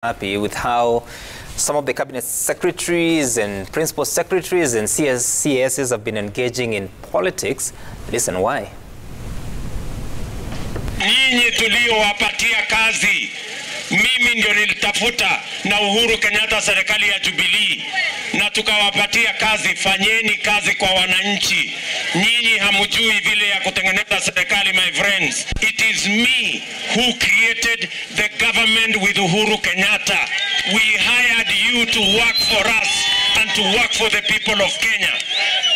happy with how some of the cabinet secretaries and principal secretaries and CSs have been engaging in politics. Listen why. Nyinyi tuliowapatia kazi, mimi ndio nilitafuta na Uhuru Kenyatta serikali ya Jubilee na tukawapatia kazi. Fanyeni kazi kwa wananchi. Nyinyi hamujui vile ya kutengeneza serikali, my friends. It is me who created the government with Uhuru Kenyatta. We hired you to work for us and to work for the people of Kenya.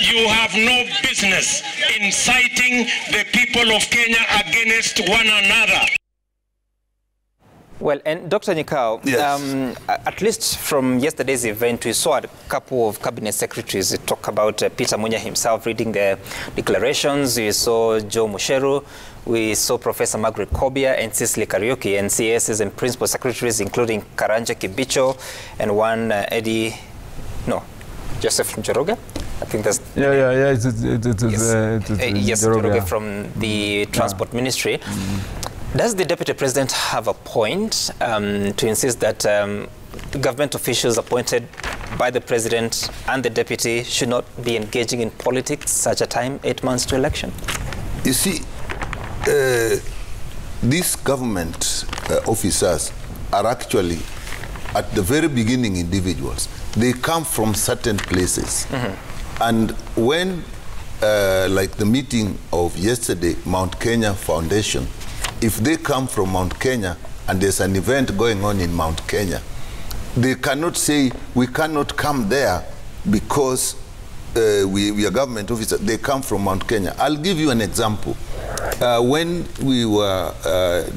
You have no business inciting the people of Kenya against one another. Well, and Dr. Nyikao, yes. At least from yesterday's event, we saw a couple of cabinet secretaries talk about Peter Munya himself reading the declarations. We saw Joe Musheru, we saw Professor Margaret Kobia and Cicely Kariuki, and CSs and principal secretaries, including Karanja Kibicho and one Joseph Njoroge. I think that's... Yes, Njoroge from the Transport Ministry. Does the Deputy President have a point to insist that government officials appointed by the President and the Deputy should not be engaging in politics such a time, 8 months to election? You see, these government officers are actually, at the very beginning, individuals. They come from certain places. And when, like the meeting of yesterday, Mount Kenya Foundation, if they come from Mount Kenya and there's an event going on in Mount Kenya, they cannot say, we cannot come there because we are government officers. They come from Mount Kenya. I'll give you an example. When we were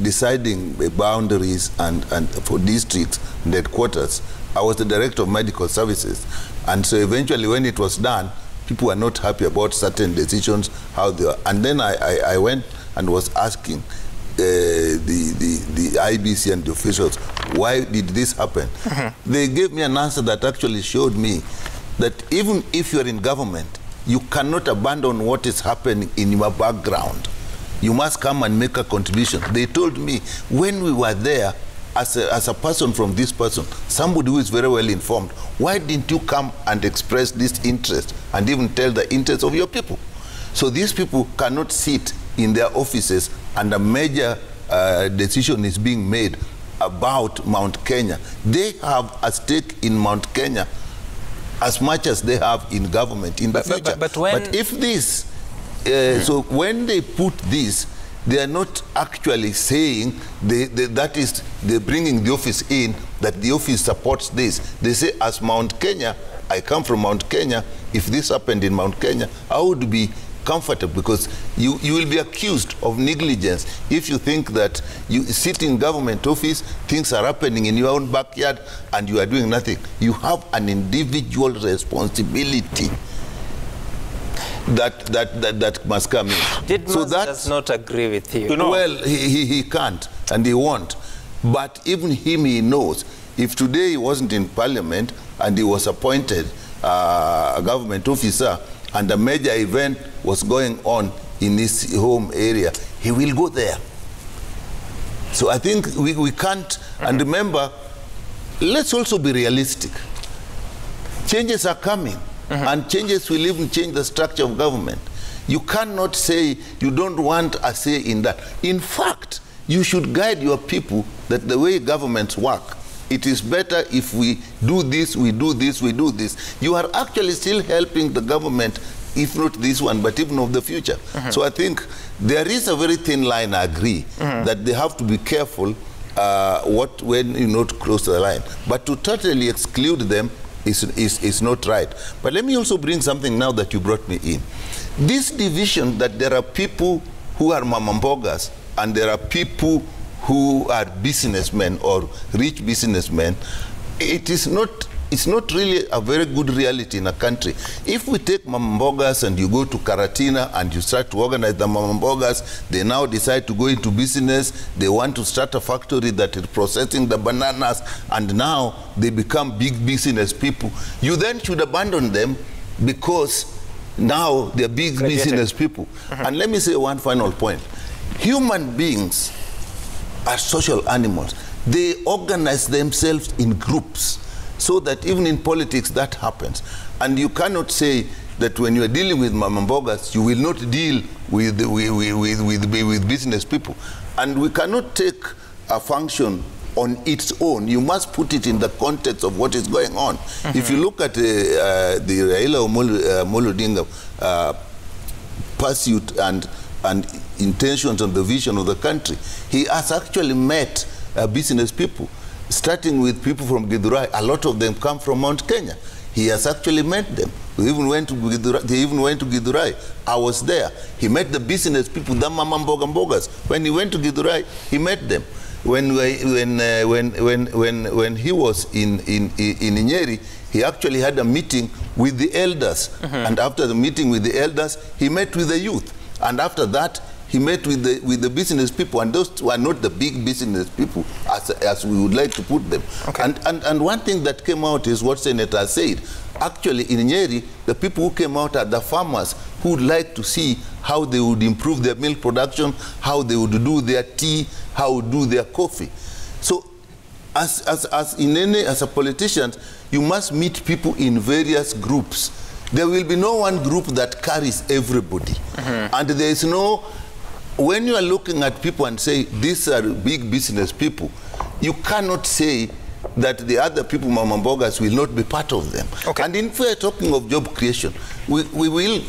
deciding the boundaries and for districts and headquarters, I was the director of medical services. And so eventually when it was done, people were not happy about certain decisions, how they were. And then I went and was asking the IBC and the officials, why did this happen? They gave me an answer that actually showed me that even if you're in government, you cannot abandon what is happening in your background. You must come and make a contribution. They told me when we were there, as a person from this person, somebody who is very well informed, why didn't you come and express this interest and even tell the interest of your people? So these people cannot sit in their offices and a major decision is being made about Mount Kenya. They have a stake in Mount Kenya as much as they have in government in the future. But if this, so when they put this, they are not actually saying that is they're bringing the office in, that the office supports this. They say, as Mount Kenya, I come from Mount Kenya, if this happened in Mount Kenya, I would be comfortable, because you will be accused of negligence if you think that you sit in government office, things are happening in your own backyard and you are doing nothing. You have an individual responsibility that must come in. So that does not agree with you. Well, he can't and he won't. But even him, he knows. If today he wasn't in parliament and he was appointed a government officer and a major event was going on in his home area, he will go there. So I think we can't, and remember, let's also be realistic. Changes are coming. And changes will even change the structure of government. You cannot say you don't want a say in that. In fact, you should guide your people that the way governments work, it is better if we do this, we do this, we do this. You are actually still helping the government, if not this one, but even of the future. So I think there is a very thin line, I agree, that they have to be careful when you not cross the line. But to totally exclude them is not right. But let me also bring something now that you brought me in. This division that there are people who are mamambogas and there are people who are businessmen or rich businessmen, it's not really a very good reality in a country. If we take mamambogas and you go to Karatina and you start to organize the mamambogas, they now decide to go into business, they want to start a factory that is processing the bananas, and now they become big business people. You then should abandon them because now they're big business people. And let me say one final point. Human beings are social animals. they organize themselves in groups, so that even in politics that happens. And you cannot say that when you are dealing with mama mbogas, you will not deal with business people. And we cannot take a function on its own. You must put it in the context of what is going on. If you look at the Raila Amolo Odinga pursuit and intentions and the vision of the country, he has actually met business people, starting with people from Githurai. A lot of them come from Mount Kenya. He has actually met them. They even went to Githurai. I was there. He met the business people, the mama mbogas. When he went to Githurai, he met them. When he was in Nyeri, he actually had a meeting with the elders. And after the meeting with the elders, he met with the youth. And after that, he met with the business people, and those were not the big business people as we would like to put them. And one thing that came out is what Senator said. Actually, in Nyeri, the people who came out are the farmers who would like to see how they would improve their milk production, how they would do their tea, how would do their coffee. So, as a politician, you must meet people in various groups. There will be no one group that carries everybody. And there is no, when you are looking at people and say, these are big business people, you cannot say that the other people, mama mbogas, will not be part of them. And if we are talking of job creation, we will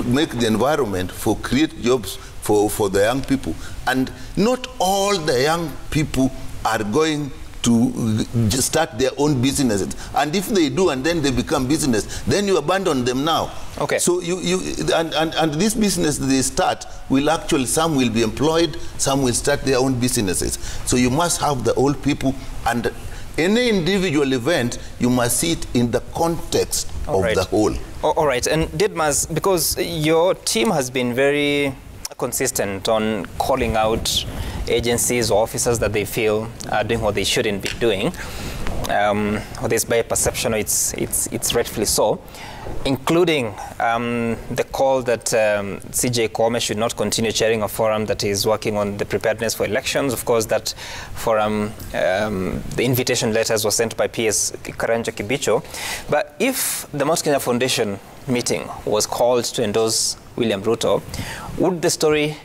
make the environment for create jobs for the young people. And not all the young people are going to just start their own businesses. And if they do and then they become business, then you abandon them now. So and this business they start will actually, some will be employed, some will start their own businesses. So you must have the old people, and any individual event, you must see it in the context of the whole. All right, and Didmas, because your team has been very consistent on calling out agencies or officers that they feel are doing what they shouldn't be doing, or this by perception, it's rightfully so, including the call that CJ Kome should not continue chairing a forum that is working on the preparedness for elections. Of course, that forum, the invitation letters were sent by PS Karanja Kibicho. But if the Mount Kenya Foundation meeting was called to endorse William Ruto, would the story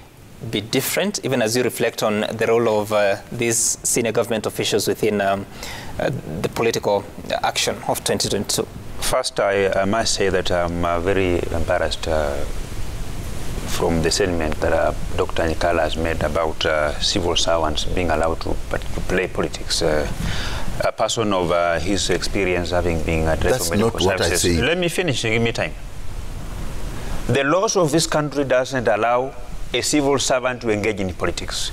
be different, even as you reflect on the role of these senior government officials within the political action of 2022? First, I must say that I'm very embarrassed from the statement that Dr. Nyikala has made about civil servants being allowed to play politics. A person of his experience having been at That's not what I say. Let me finish, give me time. The laws of this country doesn't allow a civil servant to engage in politics.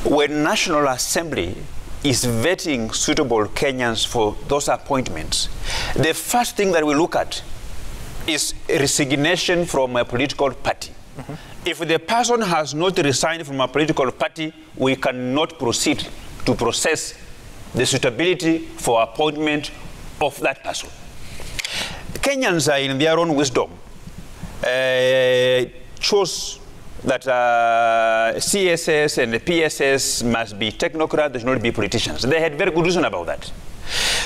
When National Assembly is vetting suitable Kenyans for those appointments, the first thing that we look at is resignation from a political party. If the person has not resigned from a political party, we cannot proceed to process the suitability for appointment of that person. Kenyans are in their own wisdom chose that CSS and the PSS must be technocrats, they should not be politicians. They had very good reason about that.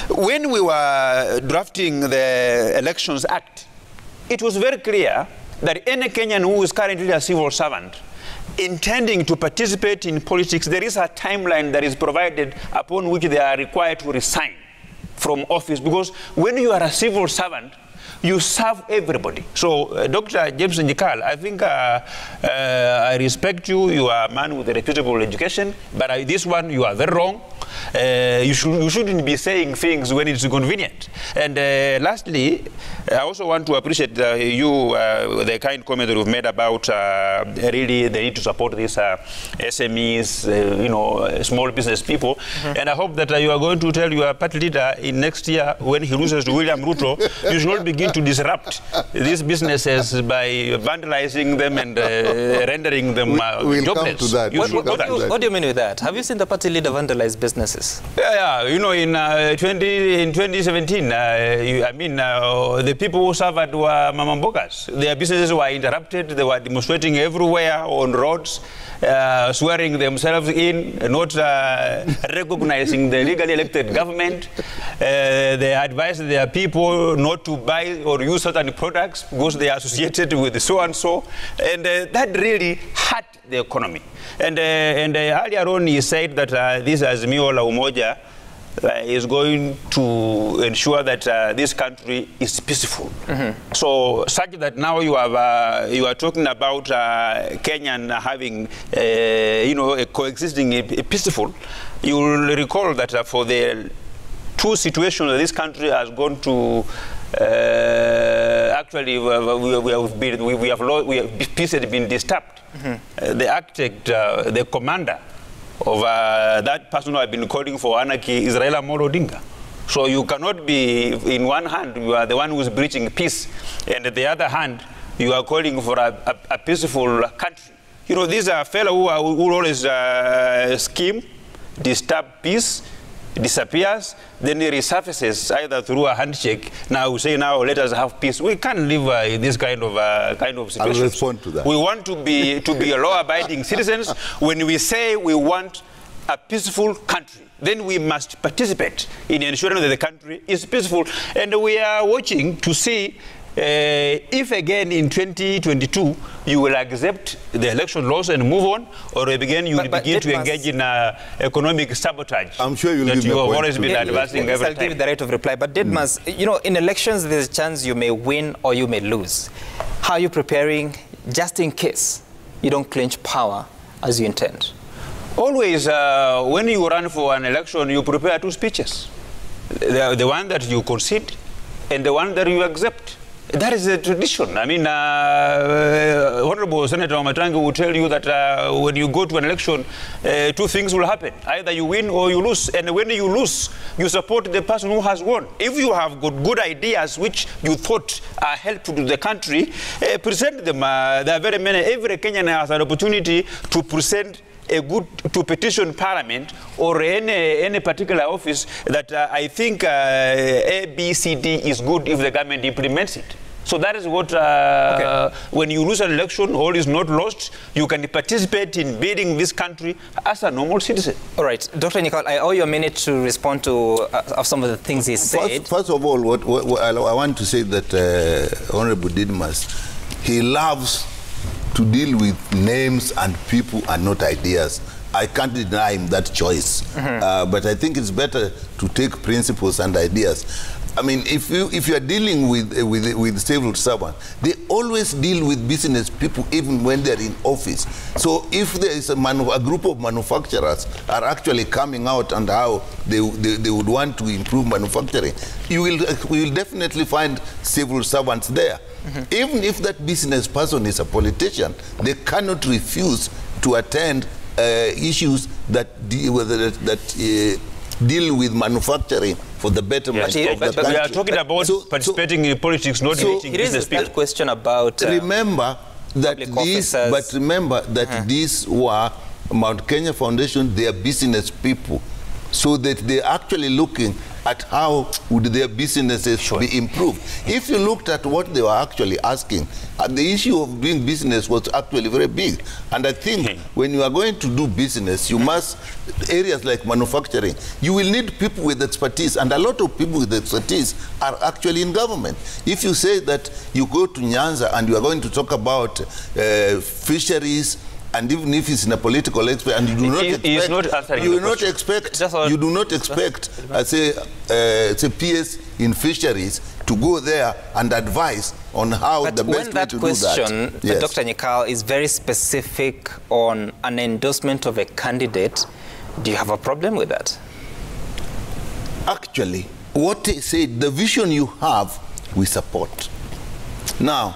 When we were drafting the Elections Act, it was very clear that any Kenyan who is currently a civil servant intending to participate in politics, there is a timeline that is provided upon which they are required to resign from office, because when you are a civil servant, you serve everybody. So, Dr. James Nyikala, I think I respect you. You are a man with a reputable education, but this one, you are very wrong. You shouldn't be saying things when it's convenient. And lastly, I also want to appreciate the kind comment that you've made about really the need to support these SMEs, small business people. And I hope that you are going to tell your party leader in next year when he loses to William Ruto, you should not begin to disrupt these businesses by vandalizing them and rendering them we'll jobless. come to that. What do you mean with that? Have you seen the party leader vandalize businesses? Yeah, you know, in 2017, the people who suffered were mamambokas. Their businesses were interrupted. They were demonstrating everywhere on roads, swearing themselves in, not recognizing the legally elected government. They advised their people not to buy or use certain products because they are associated with so-and-so. And that really hurt the economy. And earlier on, he said that this Azimio la Umoja is going to ensure that this country is peaceful. So such that now you are talking about Kenyan having coexisting peaceful. You will recall that for the two situations that this country has gone to, actually peace has been disturbed. The architect, the commander of that person who have been calling for anarchy is Raila Amolo Odinga. So you cannot be, in one hand, you are the one who is breaching peace, and at the other hand, you are calling for a peaceful country. You know, these are fellow who always scheme, disturb peace, disappears, then he resurfaces either through a handshake. Now we say, now let us have peace. We can't live in this kind of situation. I'll respond to that. We want to be law-abiding citizens. When we say we want a peaceful country, then we must participate in ensuring that the country is peaceful. And we are watching to see if again in 2022 you will accept the election laws and move on, or again you will begin to engage in economic sabotage. I'm sure you'll that give you me have a point. always been advancing every I'll time. give you the right of reply. But Didmas, you know, in elections there's a chance you may win or you may lose. How are you preparing just in case you don't clinch power as you intend? Always, when you run for an election, you prepare two speeches. The one that you concede and the one that you accept. That is a tradition. I mean, Honorable Senator Matangi will tell you that when you go to an election, two things will happen. Either you win or you lose. And when you lose, you support the person who has won. If you have got good ideas which you thought are helpful to the country, present them. There are very many. Every Kenyan has an opportunity to present to petition Parliament or any particular office that I think A, B, C, D is good if the government implements it. So that is what, when you lose an election, all is not lost. You can participate in building this country as a normal citizen. All right, Dr. Nicole, I owe you a minute to respond to some of the things he said. First of all, what I want to say that Honorable Didmas, he loves to deal with names and people and not ideas. I can't deny him that choice. But I think it's better to take principles and ideas. I mean, if you are dealing with civil servants, they always deal with business people even when they're in office. So if there is a group of manufacturers are actually coming out and how they would want to improve manufacturing, we will definitely find civil servants there. Even if that business person is a politician, they cannot refuse to attend issues that deal with manufacturing for the betterment of the country. But we are talking about participating in politics, not making business people. Question about remember that these were Mount Kenya Foundation, they are business people, so that they're actually looking at how would their businesses be improved. If you looked at what they were actually asking, the issue of doing business was actually very big. And I think when you are going to do business, you must, areas like manufacturing, you will need people with expertise. And a lot of people with expertise are actually in government. If you say that you go to Nyanza and you are going to talk about fisheries, and even if it's in a political expert, and you do not expect, say PS in fisheries to go there and advise on how the best way to do that. But when that question, Dr. Nyikal, is very specific on an endorsement of a candidate, do you have a problem with that? Actually, what they said, the vision you have, we support. Now,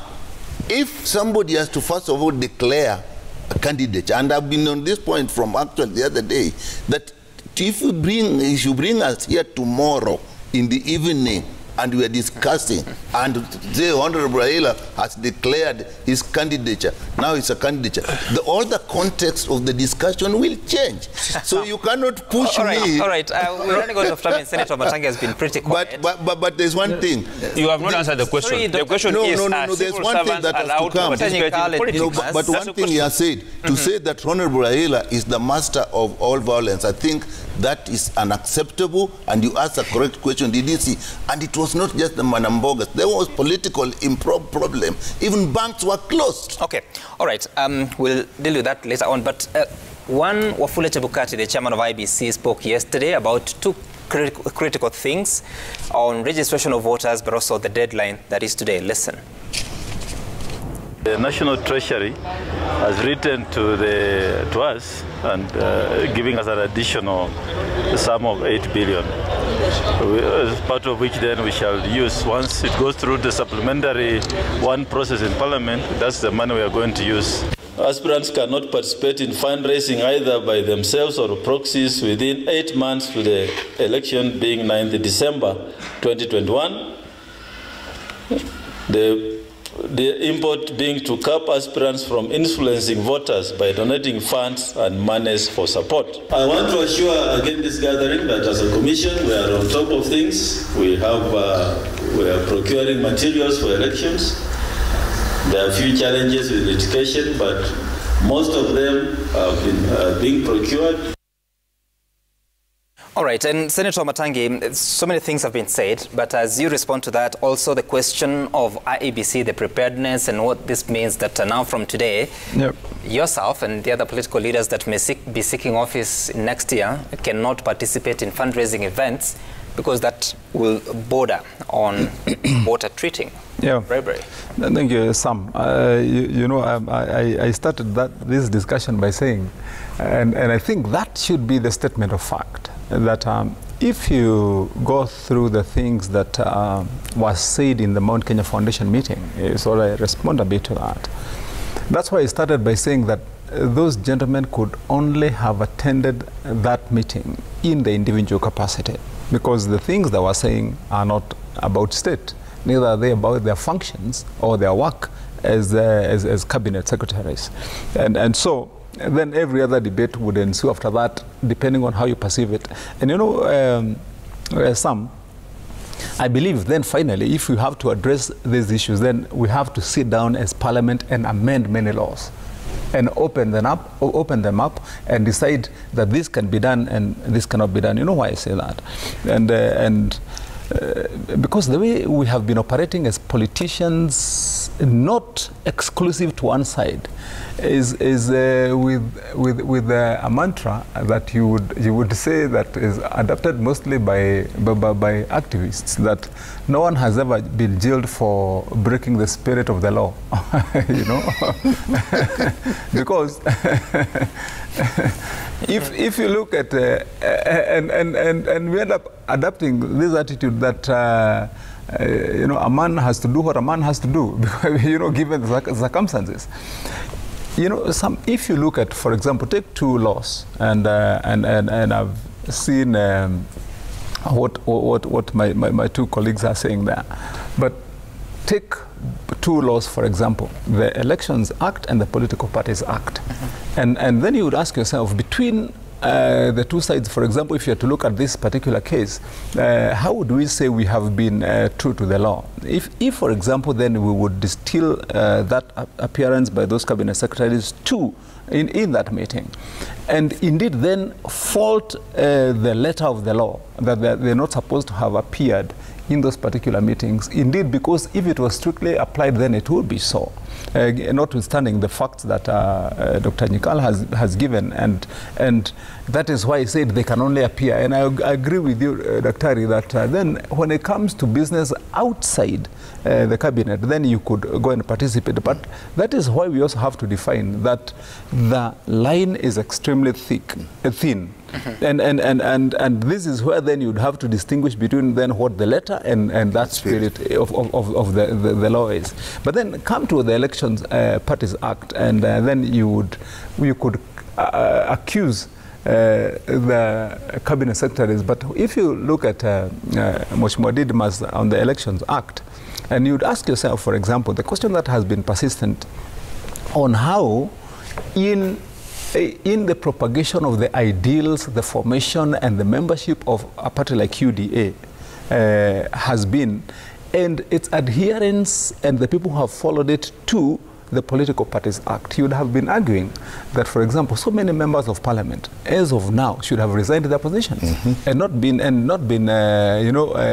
if somebody has to first of all declare a candidate, and I've been on this point from actually the other day, that if you bring us here tomorrow in the evening and we are discussing, and the Honorable Raila has declared his candidature. Now it's a candidature. All the context of the discussion will change. So you cannot push me. All right. We're running out of time, and Senator Matangi has been pretty quiet. But there's one thing. You have not answered the question. The question is, no, there's one thing that has to come. But one thing he has said, to say that Honorable Raila is the master of all violence, I think that is unacceptable, and you asked a correct question, did you see? And it was not just the Manambogas. There was political problem. Even banks were closed. Okay, all right. We'll deal with that later on. But one, Wafula Chebukati, the chairman of IBC, spoke yesterday about two critical things on registration of voters, but also the deadline that is today. Listen. The National Treasury has written to us and giving us an additional sum of 8 billion, as part of which then we shall use, once it goes through the supplementary one process in Parliament, that's the money we are going to use. Aspirants cannot participate in fundraising either by themselves or proxies within 8 months to the election being 9th December 2021. The import being to cap aspirants from influencing voters by donating funds and monies for support. I want to assure again this gathering that as a commission we are on top of things. We are procuring materials for elections. There are a few challenges with litigation, but most of them have been being procured. All right, and Senator Matangi, so many things have been said, but as you respond to that, also the question of IEBC, the preparedness, and what this means that now from today, yourself and the other political leaders that may be seeking office next year cannot participate in fundraising events because that will border on voter treating. Bribery. Thank you, Sam. I started this discussion by saying, and I think that should be the statement of fact, that if you go through the things that was said in the Mount Kenya Foundation meeting, so I respond a bit to that. That's why I started by saying that those gentlemen could only have attended that meeting in the individual capacity, because the things they were saying are not about state, neither are they about their functions or their work as cabinet secretaries. And so then every other debate would ensue after that, depending on how you perceive it. And Sam, I believe then finally, if we have to address these issues, then we have to sit down as Parliament and amend many laws and open them up and decide that this can be done and this cannot be done. You know why I say that? Because the way we have been operating as politicians, not exclusive to one side, is with a mantra that you would say that is adopted mostly by activists, that no one has ever been jailed for breaking the spirit of the law, you know, because if you look at and we end up adopting this attitude that a man has to do what a man has to do, because, given the circumstances. If you look at, for example, take two laws, and I've seen what my two colleagues are saying there, but take two laws, for example, the Elections Act and the Political Parties Act, and then you would ask yourself, between the two sides, for example, if you had to look at this particular case, how would we say we have been true to the law? If, for example, then we would distill that appearance by those cabinet secretaries in that meeting, and indeed then fault the letter of the law, that they're not supposed to have appeared in those particular meetings, indeed, because if it was strictly applied, then it would be so. Notwithstanding the fact that Dr. Nyikal has given, and that is why I said they can only appear. And I agree with you, Dr. that then when it comes to business outside the cabinet, then you could go and participate. But that is why we also have to define that the line is extremely thin. And this is where then you'd have to distinguish between then what the letter and that spirit of the law is. But then come to the Elections Parties Act, and then you could accuse the cabinet secretaries. But if you look at Mheshimiwa Didmas on the Elections Act, and you'd ask yourself, for example, the question that has been persistent on how in the propagation of the ideals, the formation and the membership of a party like UDA has been, and its adherence and the people who have followed it to the Political Parties Act. You would have been arguing that, for example, so many members of parliament, as of now, should have resigned their positions and not been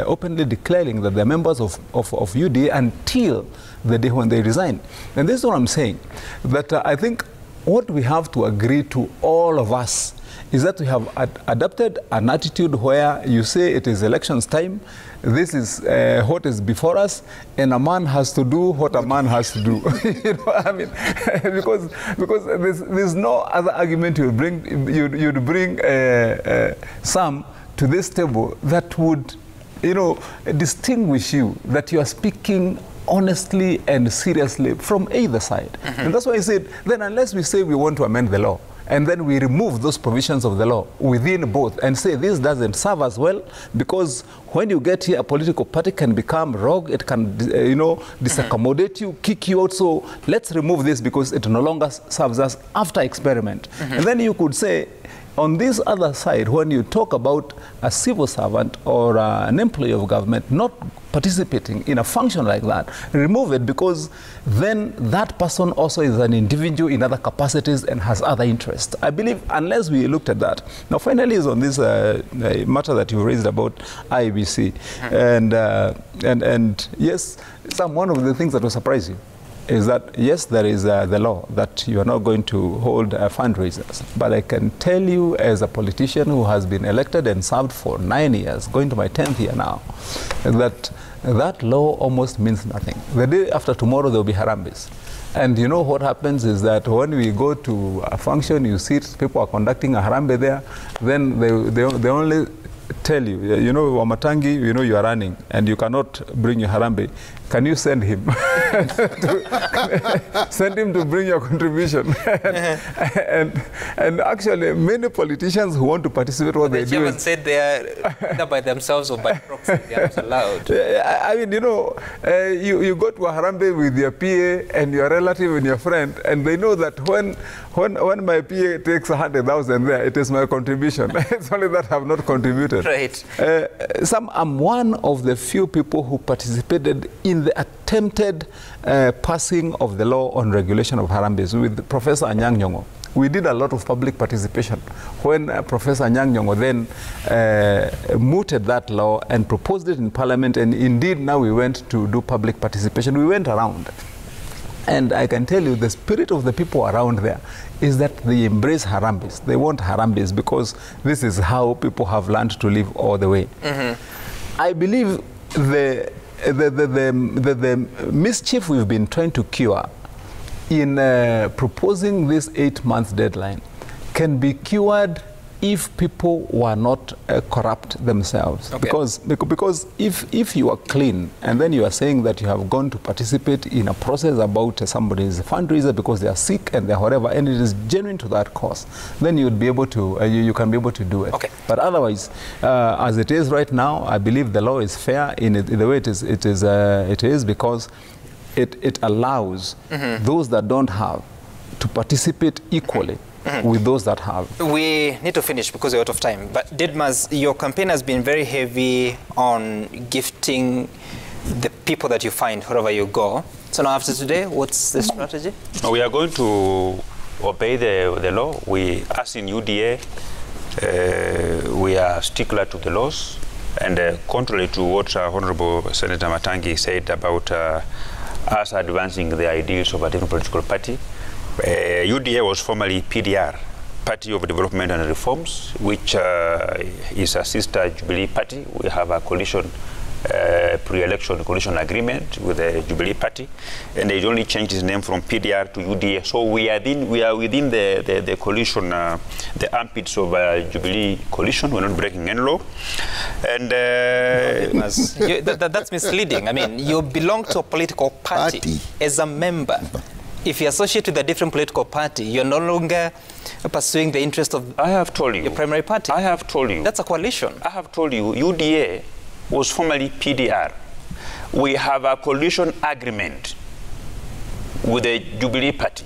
openly declaring that they're members of UDA until the day when they resign. And this is what I'm saying, that I think what we have to agree to, all of us, is that we have adopted an attitude where you say it is elections time, this is what is before us, and a man has to do what a man has to do. You know, I mean, because there's no other argument you'd bring some to this table that would, you know, distinguish you, that you are speaking honestly and seriously from either side. And that's why I said, then unless we say we want to amend the law, and then we remove those provisions of the law within both and say this doesn't serve us well, because when you get here, a political party can become rogue, it can, disaccommodate you, kick you out. So let's remove this because it no longer serves us after experiment. And then you could say, on this other side, when you talk about a civil servant or an employee of government not participating in a function like that, remove it, because then that person also is an individual in other capacities and has other interests. I believe unless we looked at that. Now finally is on this matter that you raised about IEBC. And yes, one of the things that will surprise you is that, yes, there is the law that you are not going to hold fundraisers. But I can tell you, as a politician who has been elected and served for 9 years, going to my 10th year now, that law almost means nothing. The day after tomorrow, there will be harambes. And you know what happens is that when we go to a function, you see people are conducting a harambe there, then they only tell you, Wamatangi, you are running and you cannot bring your harambe. Can you send him? Send him to bring your contribution. and actually, many politicians who want to participate, what they do haven't said they are either by themselves or by proxy. They are not allowed. I mean, you go to a harambe with your PA and your relative and your friend, and they know that when my PA takes 100,000 there, it is my contribution. It's only that I have not contributed. Right. I'm one of the few people who participated in the attempted passing of the law on regulation of harambes with Professor Anyang' Nyong'o. We did a lot of public participation when Professor Anyang' Nyong'o then mooted that law and proposed it in Parliament, and indeed now we went to do public participation. We went around. And I can tell you the spirit of the people around there is that they embrace harambes. They want harambes because this is how people have learned to live all the way. I believe the mischief we've been trying to cure in proposing this 8-month deadline can be cured if people were not corrupt themselves. Okay. Because if you are clean and then you are saying that you have gone to participate in a process about somebody's fundraiser because they are sick and they're whatever, and it is genuine to that cause, then you'd be able to, you can be able to do it. Okay. But otherwise, as it is right now, I believe the law is fair in the way it is because it allows those that don't have to participate equally with those that have. We need to finish because we're out of time. But Didmas, your campaign has been very heavy on gifting the people that you find wherever you go. So now after today, what's the strategy? We are going to obey the law. We, as in UDA, we are stickler to the laws. And contrary to what Honorable Senator Matangi said about us advancing the ideals of a different political party, UDA was formerly PDR, Party of Development and Reforms, which is a sister Jubilee party. We have a coalition, pre-election coalition agreement with the Jubilee party, and they only changed its name from PDR to UDA. So we are within the coalition, the armpits of Jubilee coalition. We're not breaking any law. And that's misleading. I mean, you belong to a political party as a member. If you associate with a different political party, you're no longer pursuing the interest of I have told you. your primary party. I have told you. That's a coalition. I have told you, UDA was formerly PDR. We have a coalition agreement with the Jubilee Party.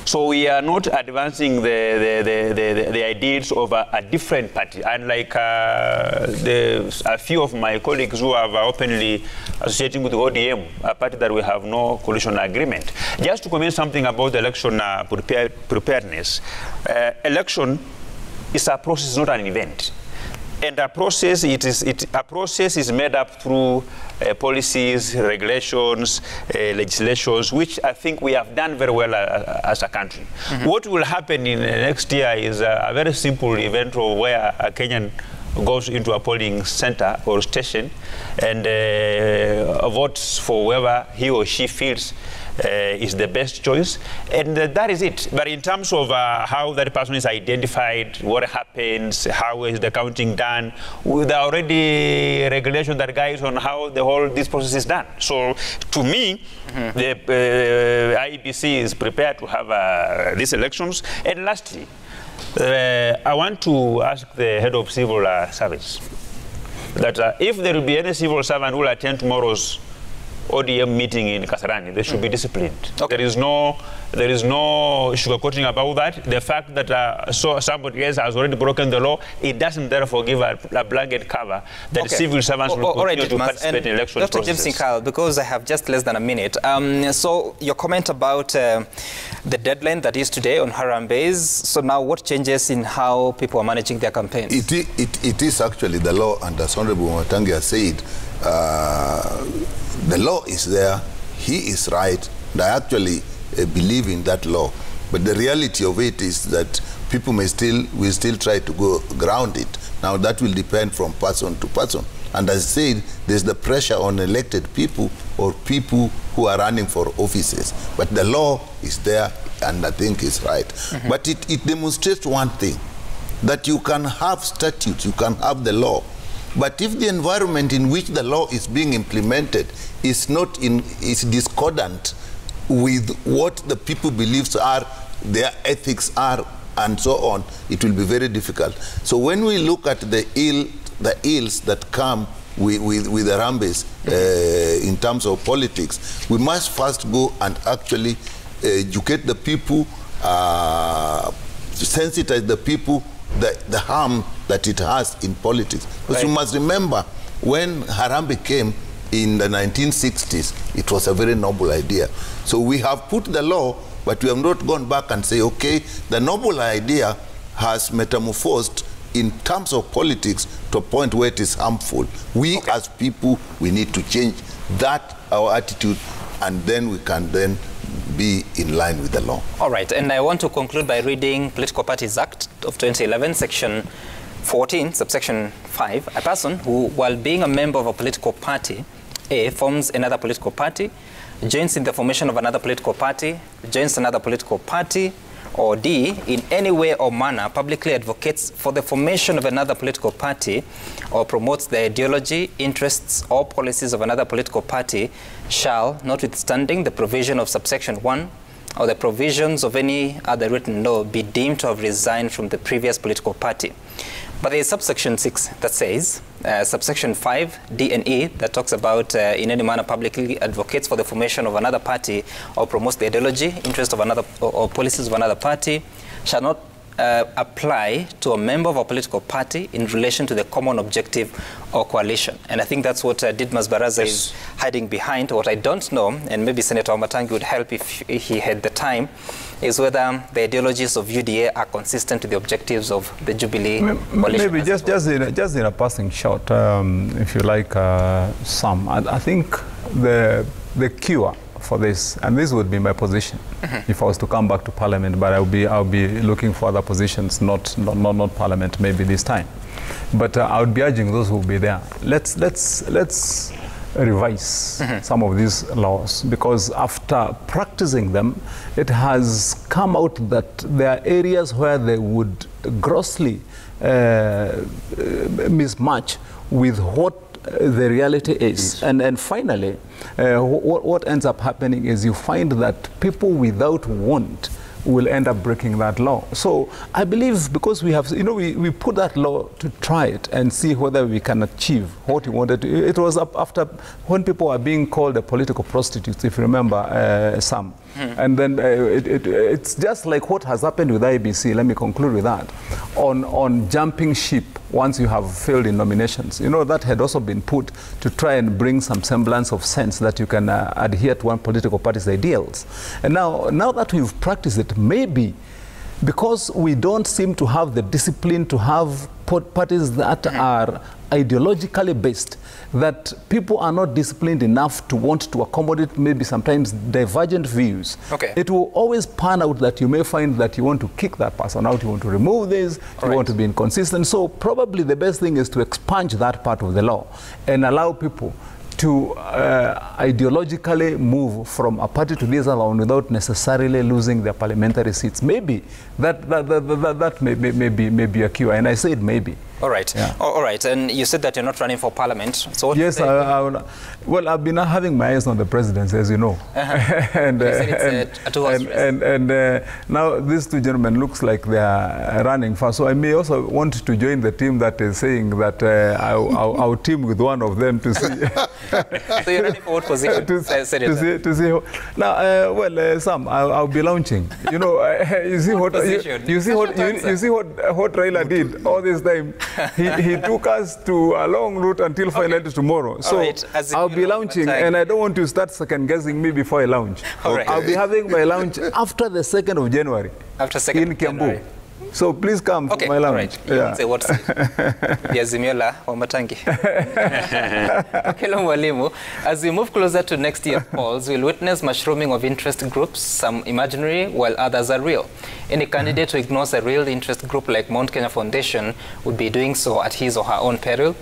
So we are not advancing the ideals of a different party, unlike a few of my colleagues who have openly associating with the ODM, a party that we have no coalition agreement. Just to comment something about the election preparedness, election is a process, not an event. And a process, a process is made up through policies, regulations, legislations, which I think we have done very well as a country. What will happen in next year is a very simple event where a Kenyan goes into a polling center or station and votes for whoever he or she feels is the best choice, and that is it. But in terms of how that person is identified, what happens, how is the counting done, there are already regulations that guides on how this process is done. So to me, the IEBC is prepared to have these elections. And lastly, I want to ask the head of civil service that if there will be any civil servant who will attend tomorrow's ODM meeting in Kasarani, they should be disciplined. Okay. There is no sugarcoating about that. The fact that somebody else has already broken the law, it doesn't therefore give a blanket cover that civil servants will continue to participate in election processes. Dr. James Nkal, because I have just less than a minute, so your comment about the deadline that is today on Harambes, so now what changes in how people are managing their campaigns? It is actually the law, and as Honorable Mwatangi has said, the law is there, he is right, and I actually believe in that law. But the reality of it is that people will still try to go ground it. Now that will depend from person to person. And as I said, there's the pressure on elected people or people who are running for offices. But the law is there, and I think it's right. But it demonstrates one thing, that you can have statutes, you can have the law, but if the environment in which the law is being implemented is discordant with what the people believes are, their ethics are, and so on, it will be very difficult. So when we look at the ills that come with the Rambes in terms of politics, we must first go and actually educate the people, sensitize the people, the harm that it has in politics. Because you must remember, when Harambee came in the 1960s, it was a very noble idea. So we have put the law, but we have not gone back and say, okay, the noble idea has metamorphosed in terms of politics to a point where it is harmful. We as people, we need to change that, our attitude, and then we can then be in line with the law. All right, and I want to conclude by reading Political Parties Act of 2011, Section 14, subsection 5. A person who, while being a member of a political party, A, forms another political party, joins in the formation of another political party, joins another political party, or D, in any way or manner publicly advocates for the formation of another political party or promotes the ideology, interests, or policies of another political party shall, notwithstanding the provision of subsection 1 or the provisions of any other written law, be deemed to have resigned from the previous political party. But there is subsection 6 that says, subsection 5, D and E, that talks about in any manner publicly advocates for the formation of another party or promotes the ideology, interest of another, or policies of another party, shall not apply to a member of a political party in relation to the common objective or coalition. And I think that's what Didmas Baraza is hiding behind. What I don't know, and maybe Senator Wamatangi would help if he had the time, is whether the ideologies of UDA are consistent with the objectives of the Jubilee coalition. Maybe just in a passing shot, if you like, Sam, I think the cure for this, and this would be my position if I was to come back to Parliament, but I'll be looking for other positions, not Parliament maybe this time. But I would be urging those who will be there, let's revise some of these laws, because after practicing them, it has come out that there are areas where they would grossly mismatch with what the reality is. And finally, what ends up happening is you find that people without want will end up breaking that law. So I believe because we have, we put that law to try it and see whether we can achieve what we wanted to. It was after when people are being called a political prostitutes, if you remember, Sam. And then it's just like what has happened with IBC. Let me conclude with that. On jumping ship once you have failed in nominations. That had also been put to try and bring some semblance of sense that you can adhere to one political party's ideals. And now that we've practiced it, maybe because we don't seem to have the discipline to have parties that are ideologically based, that people are not disciplined enough to want to accommodate maybe sometimes divergent views. It will always pan out that you may find that you want to kick that person out, you want to remove this, you want to be inconsistent. So probably the best thing is to expunge that part of the law and allow people to ideologically move from a party to this other one without necessarily losing their parliamentary seats. Maybe that may be a cure, and I said maybe. All right. Yeah. All right. And you said that you're not running for parliament. So what yes, well, I've been having my eyes on the presidency, as you know. And now these two gentlemen looks like they are running fast. So I may also want to join the team that is saying that I'll team with one of them to see. So you're running for what position? to see. Now, Sam, I'll be launching. You see what you see what Raila did all this time. He took us to a long route until finally tomorrow. So I'll be launching, and I don't want to start second-guessing me before I launch. I'll be having my launch after the 2nd of January. After 2nd in Kiambu. So please come for my launch. Yeah. Say what's Yazimiola Wamatangi. Mwalimu, as we move closer to next year's polls, we'll witness mushrooming of interest groups, some imaginary while others are real. Any candidate who ignores a real interest group like Mount Kenya Foundation would be doing so at his or her own peril.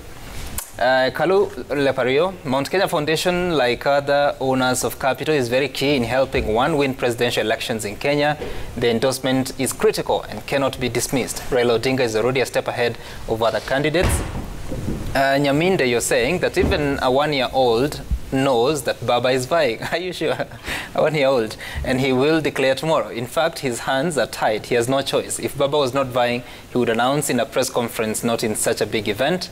Kalu Lepario, Mount Kenya Foundation, like other owners of capital, is very key in helping one win presidential elections in Kenya. The endorsement is critical and cannot be dismissed. Raila Odinga is already a step ahead of other candidates. Nyaminde, you're saying that even a 1-year-old knows that Baba is vying. Are you sure? A 1-year-old. And he will declare tomorrow. In fact, his hands are tied. He has no choice. If Baba was not vying, he would announce in a press conference, not in such a big event.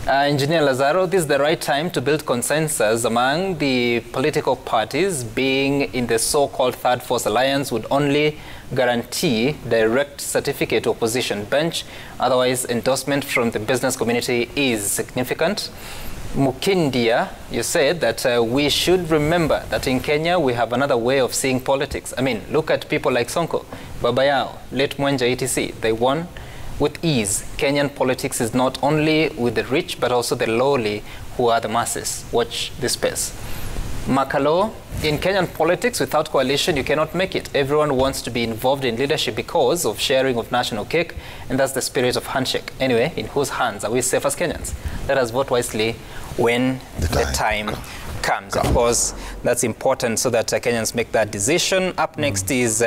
Engineer Lazaro, this is the right time to build consensus among the political parties. Being in the so-called Third Force Alliance would only guarantee direct certificate to opposition bench. Otherwise, endorsement from the business community is significant. Mukindia, you said that we should remember that in Kenya we have another way of seeing politics. I mean, look at people like Sonko, Babayao, late Mwenja, etc. They won with ease. Kenyan politics is not only with the rich, but also the lowly, who are the masses. Watch this space. Makalo, in Kenyan politics, without coalition, you cannot make it. Everyone wants to be involved in leadership because of sharing of national cake, and that's the spirit of handshake. Anyway, in whose hands are we safe as Kenyans? Let us vote wisely when the time comes. Of course, that's important so that Kenyans make that decision. Up next is